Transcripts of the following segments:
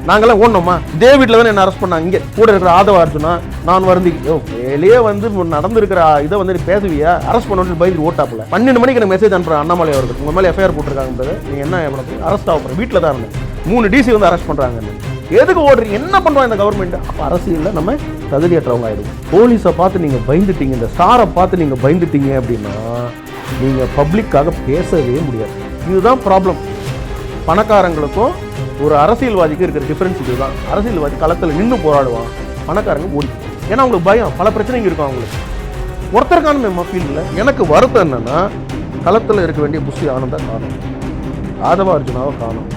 நாங்களாம் ஓடணுமா? இதே வீட்டில் தானே என்ன அரெஸ்ட் பண்ணாங்க. இங்கே கூட இருக்கிற ஆதவ அர்ஜுனா நான் வருந்தி வேலையே வந்து நடந்திருக்கிற இதை வந்து பேசுவியா, அரெஸ்ட் பண்ணணும்னு பயந்து ஓட்டாப்புல 12 மணிக்கு எனக்கு மெசேஜ் அனுப்புறேன் அண்ணாமலை அவர்கள், உங்கள் மேலே எஃப்ஐஆர் போட்டிருக்காங்க, நீங்கள் என்ன அரெஸ்ட் ஆக போகிறேன், வீட்டில் தான் இருந்தேன், 3 டிசி வந்து அரெஸ்ட் பண்ணுறாங்க, எதுக்கு ஓடுறீங்க, என்ன பண்ணுவாங்க இந்த கவர்மெண்ட்? அப்போ அரசியலில் நம்ம தகுதியற்றவங்க ஆகிடுவோம். போலீஸை பார்த்து நீங்கள் பயந்துட்டீங்க, இந்த ஸ்டாரை பார்த்து நீங்கள் பயந்துட்டீங்க அப்படின்னா நீங்கள் பப்ளிக்காக பேசவே முடியாது. இதுதான் ப்ராப்ளம். பணக்காரங்களுக்கும் ஒரு அரசியல்வாதிக்கு இருக்கிற டிஃபரன்ஸ் இதுதான். அரசியல்வாதி களத்தில் நின்று போராடுவான், பணக்காரங்க ஓடி. ஏன்னா அவங்களுக்கு பயம், பல பிரச்சனைங்க இருக்கும் அவங்களுக்கு. ஒருத்தருக்கான ஃபீல் இல்லை. எனக்கு வருத்தம் என்னன்னா, களத்தில் இருக்க வேண்டிய புஷி ஆனந்தா காணும், ஆதவ அர்ஜுனாவை காணும்,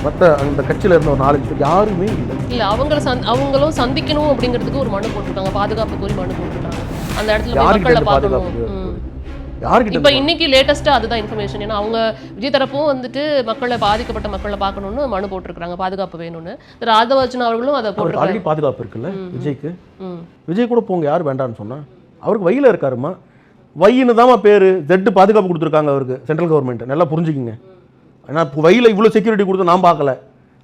மற்ற அந்த கட்சியில் இருந்த ஒரு 4 பேர் யாருமே இல்லை. அவங்களும் சந்திக்கணும் அப்படிங்கிறதுக்கு ஒரு மனு போட்டிருக்காங்க, பாதுகாப்பு கோரி மனு போட்டிருக்காங்க. அந்த இடத்துல மக்களை பார்க்கணும். இப்போ இன்னைக்கு லேட்டஸ்டா அதுதான் இன்ஃபர்மேஷன். ஏன்னா அவங்க விஜய் தரப்பும் வந்துட்டு மக்களை பாதிக்கப்பட்ட மக்களை பார்க்கணும்னு மனு போட்டிருக்காங்க, பாதுகாப்பு வேணும்னு. ஆதவ அர்ஜுனா அவர்களும் அதை போட்டிருக்காங்க. பாதுகாப்பு இருக்குல்ல விஜய்க்கு, விஜய் கூட போங்க, யார் வேண்டான்னு சொன்னா? அவருக்கு வயில இருக்காருமா, வையின்னு தான் பேரு. ஜெட்டு பாதுகாப்பு கொடுத்துருக்காங்க அவருக்கு சென்ட்ரல் கவர்மெண்ட், நல்லா புரிஞ்சுக்கிங்க. ஏன்னா வயில இவ்வளோ செக்யூரிட்டி கொடுத்து நான் பார்க்கல.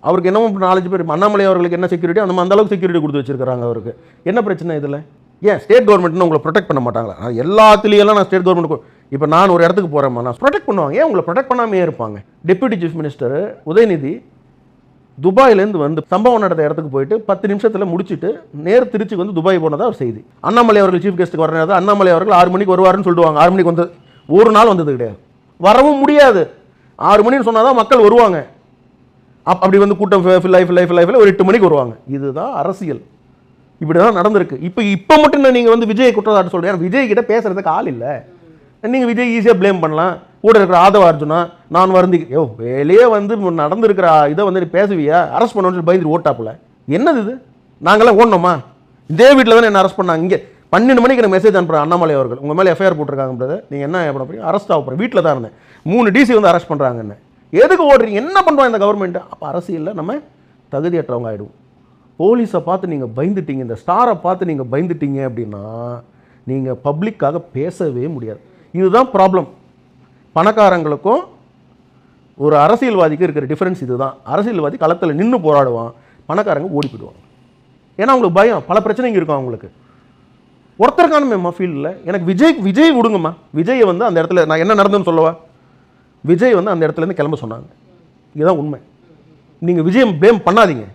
அவருக்கு என்னமோ 4 பேர் அண்ணாமலை அவர்களுக்கு என்ன செக்யூரிட்டி, அந்த அளவுக்கு செக்யூரிட்டி கொடுத்து வச்சிருக்காங்க அவருக்கு. என்ன பிரச்சனை இதில்? ஏன் ஸ்டேட் கவர்மெண்ட்னு உங்களை ப்ரொடெக்ட் பண்ண மாட்டாங்களா? எல்லாத்துலேயெல்லாம் நான் ஸ்டேட் கவர்மெண்ட் இப்போ நான் ஒரு இடத்துக்கு போகிறேம்மா, நான் ப்ரொடெக்ட் பண்ணுவாங்க. ஏன் உங்களை ப்ரொடெக்ட் பண்ணாமே இருப்பாங்க? டெப்யூட்டி சீஃப் மினிஸ்டர் உதயநிதி துபாயிலேருந்து வந்து சம்பவம் நடந்த இடத்துக்கு போயிட்டு 10 நிமிஷத்தில் முடிச்சுட்டு திருச்சிக்கு வந்து துபாய் போனதாக ஒரு செய்தி. அண்ணாமலை அவர்கள் சீஃப் கெஸ்ட்டுக்கு வர நேரத்தில் அண்ணாமலை அவர்கள் 6 மணிக்கு வருவாருன்னு சொல்லுவாங்க. 6 மணிக்கு வந்து ஒரு நாள் வந்தது கிடையாது, வரவும் முடியாது. 6 மணின்னு சொன்னால் தான் மக்கள் வருவாங்க. அப்படி வந்து கூட்டம் லைஃப் ஒரு 8 மணிக்கு வருவாங்க. இதுதான் அரசியல். இப்படி தான் நடந்திருக்கு. இப்போ மட்டும் நீங்கள் வந்து விஜய் குற்றச்சாட்டு சொல்கிறேன். ஏன்னா விஜய் கிட்ட பேசுறதுக்கு ஆள் இல்லை. நீங்கள் விஜய் ஈஸியாக ப்ளேம் பண்ணலாம். கூட இருக்கிற ஆதவ அர்ஜுனா நான் வருந்தி வேலையே வந்து நடந்திருக்கிற இதை வந்து பேசுவியா, அரெஸ்ட் பண்ணணும்னு பயந்து ஓட்டாப்புல. என்னது இது? நாங்களாம் ஓடணுமா? இதே வீட்டில் தானே என்ன அரெஸ்ட் பண்ணாங்க. இங்கே 12 மணிக்கு எனக்கு மெசேஜ் அனுப்புறேன் அண்ணாமலை அவர்கள், உங்கள் மேலே எஃப்ஐஆர் போட்டிருக்காங்க, நீங்கள் என்ன பண்ண போறீங்க, அரெஸ்ட் ஆக போகிறேன், வீட்டில் தான் இருந்தேன், 3 டிசி வந்து அரெஸ்ட் பண்ணுறாங்கன்னு. எதுக்கு ஓடுறீங்க, என்ன பண்ணுவாங்க இந்த கவர்மெண்ட்? அப்போ அரசியலில் நம்ம தகுதியற்றவங்க ஆகிடுவோம். போலீஸை பார்த்து நீங்கள் பயந்துட்டீங்க, இந்த ஸ்டாரை பார்த்து நீங்கள் பயந்துட்டீங்க அப்படின்னா நீங்கள் பப்ளிக்காக பேசவே முடியாது. இதுதான் ப்ராப்ளம். பணக்காரங்களுக்கும் ஒரு அரசியல்வாதிக்கு இருக்கிற டிஃபரன்ஸ் இதுதான். அரசியல்வாதி களத்தில் நின்று போராடுவான், பணக்காரங்க ஓடி போயிடுவாங்க. ஏன்னா அவங்களுக்கு பயம், பல பிரச்சனைங்க இருக்கும் அவங்களுக்கு. ஒருத்தருக்கான ஃபீல் இல்லை. எனக்கு விஜய் விடுங்கம்மா. விஜயை வந்து அந்த இடத்துல நான் என்ன நடந்ததுன்னு சொல்லவா? விஜய் வந்து அந்த இடத்துலேருந்து கிளம்ப சொன்னாங்க. இதுதான் உண்மை. நீங்கள் விஜய் ப்ளேம் பண்ணாதீங்க.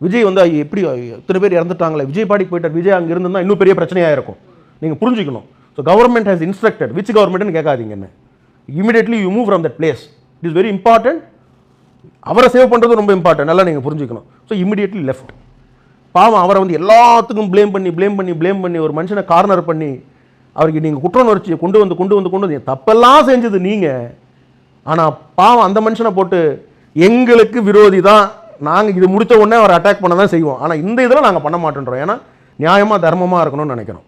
விஜய் வந்து எப்படி இத்தனை பேர் இறந்துட்டாங்களே, விஜய் பாடிக்கு போயிட்டார், விஜய் அங்கே இருந்திருந்தால் இன்னும் பெரிய பிரச்சனையாக இருக்கும். நீங்கள் புரிஞ்சுக்கணும். So government has instructed, which கவர்மெண்ட்னு கேட்காதீங்க. என்ன immediately you move from that place. It is very important. அவரை சேவ் பண்ணுறது ரொம்ப இம்பார்ட்டன்ட், நல்லா நீங்கள் புரிஞ்சுக்கணும். So immediately left. பாவம், அவரை வந்து எல்லாத்துக்கும் ப்ளேம் பண்ணி ஒரு மனுஷனை கார்னர் பண்ணி அவருக்கு நீங்கள் குற்றவுணர்ச்சியை கொண்டு வந்து தப்பெல்லாம் செஞ்சது நீங்கள். ஆனால் பாவம் அந்த மனுஷனை போட்டு எங்களுக்கு விரோதி தான், நாங்கள் இது முடித்த உடனே அவரை அட்டாக் பண்ண தான் செய்வோம். ஆனால் இந்த இதில் நாங்கள் பண்ண மாட்டேன்றோம். ஏன்னா நியாயமாக தர்மமாக இருக்கணும்னு நினைக்கிறோம்.